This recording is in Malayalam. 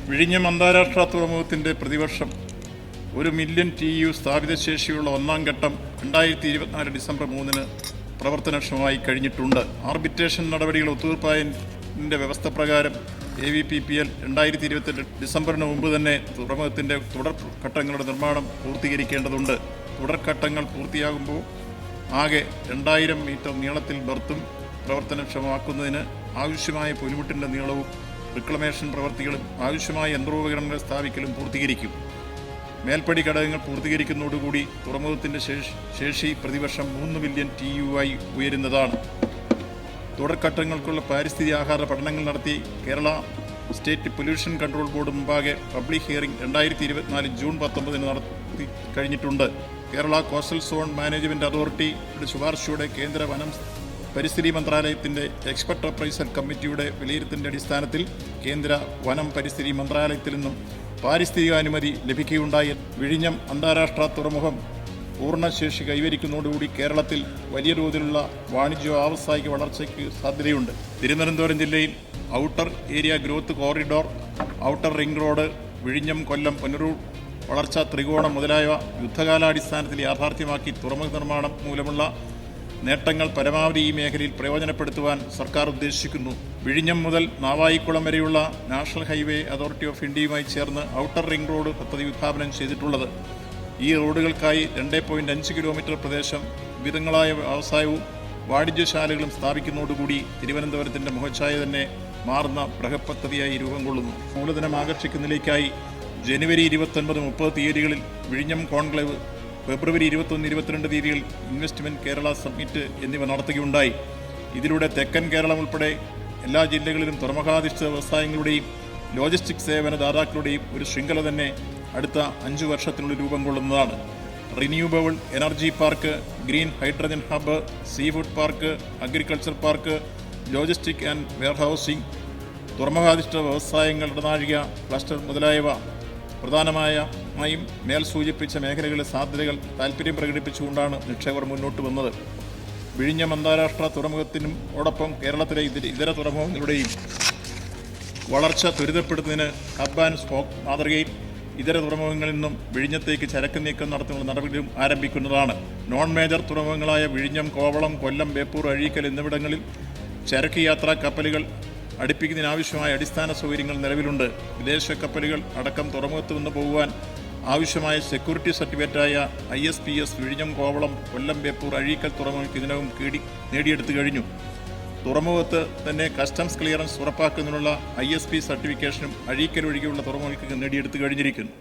വിഴിഞ്ഞം അന്താരാഷ്ട്ര തുറമുഖത്തിൻ്റെ പ്രതിവർഷം 1 മില്യൺ TEU സ്ഥാപിത ശേഷിയുള്ള ഒന്നാം ഘട്ടം 2024 ഡിസംബർ 3 പ്രവർത്തനക്ഷമമായി കഴിഞ്ഞിട്ടുണ്ട്. ആർബിട്രേഷൻ നടപടികൾ ഒത്തുതീർപ്പായതിൻ്റെ വ്യവസ്ഥ പ്രകാരം AVPPL 2028 ഡിസംബറിന് മുമ്പ് തന്നെ തുറമുഖത്തിൻ്റെ തുടർ ഘട്ടങ്ങളുടെ നിർമ്മാണം പൂർത്തീകരിക്കേണ്ടതുണ്ട്. തുടർഘട്ടങ്ങൾ പൂർത്തിയാകുമ്പോൾ ആകെ 2000 മീറ്റർ നീളത്തിൽ ബർത്തും പ്രവർത്തനക്ഷമമാക്കുന്നതിന് ആവശ്യമായ പുലിമുട്ടിൻ്റെ നീളവും റിക്ലമേഷൻ പ്രവർത്തികളും ആവശ്യമായ യന്ത്രോപകരണങ്ങൾ സ്ഥാപിക്കലും പൂർത്തീകരിക്കും. മേൽപ്പടി ഘടകങ്ങൾ പൂർത്തീകരിക്കുന്നതോടുകൂടി തുറമുഖത്തിൻ്റെ ശേഷി പ്രതിവർഷം 3 മില്യൺ TEU ആയി ഉയരുന്നതാണ്. തുടർഘട്ടങ്ങൾക്കുള്ള പാരിസ്ഥിതിക ആഘാത പഠനങ്ങൾ നടത്തി Kerala state pollution control board മുമ്പാകെ പബ്ലിക് ഹിയറിംഗ് 2024 ജൂൺ 19 നടത്തി കഴിഞ്ഞിട്ടുണ്ട്. കേരള കോസ്റ്റൽ സോൺ മാനേജ്മെൻറ്റ് അതോറിറ്റിയുടെ ശുപാർശയോടെ കേന്ദ്ര വനം പരിസ്ഥിതി മന്ത്രാലയത്തിൻ്റെ എക്സ്പെർട്ട് അപ്രൈസൽ കമ്മിറ്റിയുടെ വിലയിരുത്തലിൻ്റെ അടിസ്ഥാനത്തിൽ കേന്ദ്ര വനം പരിസ്ഥിതി മന്ത്രാലയത്തിൽ നിന്നും പാരിസ്ഥിതികാനുമതി ലഭിക്കുകയുണ്ടായി. വിഴിഞ്ഞം അന്താരാഷ്ട്ര തുറമുഖം പൂർണ്ണശേഷി കൈവരിക്കുന്നതോടുകൂടി കേരളത്തിൽ വലിയ തോതിലുള്ള വാണിജ്യ വ്യാവസായിക വളർച്ചയ്ക്ക് സാധ്യതയുണ്ട്. തിരുവനന്തപുരം ജില്ലയിൽ outer area growth corridor, outer ring road, വിഴിഞ്ഞം കൊല്ലം പുനരൂർ വളർച്ചാ ത്രികോണം മുതലായവ യുദ്ധകാലാടിസ്ഥാനത്തിൽ യാഥാർത്ഥ്യമാക്കി തുറമുഖ നിർമ്മാണം മൂലമുള്ള നേട്ടങ്ങൾ പരമാവധി ഈ മേഖലയിൽ പ്രയോജനപ്പെടുത്തുവാൻ സർക്കാർ ഉദ്ദേശിക്കുന്നു. വിഴിഞ്ഞം മുതൽ നാവായിക്കുളം വരെയുള്ള നാഷണൽ ഹൈവേ അതോറിറ്റി ഓഫ് ഇന്ത്യയുമായി ചേർന്ന് ഔട്ടർ റിംഗ് റോഡ് പദ്ധതി വിഭാവനം ചെയ്തിട്ടുള്ളത്. ഈ റോഡുകൾക്കായി 2.5 കിലോമീറ്റർ പ്രദേശം വിവിധങ്ങളായ വ്യവസായവും വാണിജ്യശാലകളും സ്ഥാപിക്കുന്നതോടുകൂടി തിരുവനന്തപുരത്തിൻ്റെ മുഖച്ഛായ തന്നെ മാറുന്ന ബൃഹത് പദ്ധതിയായി രൂപം കൊള്ളുന്നു. മൂലധനം ആകർഷിക്കുന്നതിലേക്കായി ജനുവരി 29-30 തീയതികളിൽ വിഴിഞ്ഞം കോൺക്ലേവ്, ഫെബ്രുവരി 21-22 തീയതികളിൽ ഇൻവെസ്റ്റ്മെൻറ്റ് കേരള സമ്മിറ്റ് എന്നിവ നടത്തുകയുണ്ടായി. ഇതിലൂടെ തെക്കൻ കേരളം ഉൾപ്പെടെ എല്ലാ ജില്ലകളിലും തുറമുഖാധിഷ്ഠിത വ്യവസായങ്ങളുടെയും ലോജിസ്റ്റിക് സേവന ദാതാക്കളുടെയും ഒരു ശൃംഖല തന്നെ അടുത്ത 5 വർഷത്തിനുള്ളിൽ രൂപം കൊള്ളുന്നതാണ്. Renewable energy park, green hydrogen hub, seafood park, agriculture park, logistic and warehousing, തുറമുഖാധിഷ്ഠിത വ്യവസായങ്ങളുടെ നാഴിക ക്ലസ്റ്റർ മുതലായവ പ്രധാനമായും മേൽ സൂചിപ്പിച്ച മേഖലകളിലെ സാധ്യതകൾ താൽപ്പര്യം പ്രകടിപ്പിച്ചുകൊണ്ടാണ് നിക്ഷേപകർ മുന്നോട്ട് വന്നത്. വിഴിഞ്ഞം അന്താരാഷ്ട്ര തുറമുഖത്തിനോടൊപ്പം കേരളത്തിലെ ഇതര തുറമുഖങ്ങളുടെയും വളർച്ച ത്വരിതപ്പെടുത്തുന്നതിന് ഹബ് ആൻഡ് സ്പോക്ക് മാതൃകയിൽ ഇതര തുറമുഖങ്ങളിൽ നിന്നും വിഴിഞ്ഞത്തേക്ക് ചരക്ക് നീക്കം നടത്തുന്ന നടപടിയും ആരംഭിക്കുന്നതാണ്. നോൺ മേജർ തുറമുഖങ്ങളായ വിഴിഞ്ഞം, കോവളം, കൊല്ലം, ബേപ്പൂർ, അഴീക്കൽ എന്നിവിടങ്ങളിൽ ചരക്ക് യാത്രാ കപ്പലുകൾ അടുപ്പിക്കുന്നതിനാവശ്യമായ അടിസ്ഥാന സൗകര്യങ്ങൾ നിലവിലുണ്ട്. വിദേശ കപ്പലുകൾ അടക്കം തുറമുഖത്ത് നിന്ന് പോകുവാൻ ആവശ്യമായ സെക്യൂരിറ്റി സർട്ടിഫിക്കറ്റായ ISPS വിഴിഞ്ഞം, കോവളം, കൊല്ലം, ബേപ്പൂർ, അഴീക്കൽ തുറമുഖങ്ങൾക്ക് ഇതിനകം നേടിയെടുത്തു കഴിഞ്ഞു. തുറമുഖത്ത് തന്നെ കസ്റ്റംസ് ക്ലിയറൻസ് ഉറപ്പാക്കുന്നതിനുള്ള ISP സർട്ടിഫിക്കേഷനും അഴീക്കൽ ഒഴികെയുള്ള തുറമുഖങ്ങൾക്ക് നേടിയെടുത്തു കഴിഞ്ഞിരിക്കുന്നു.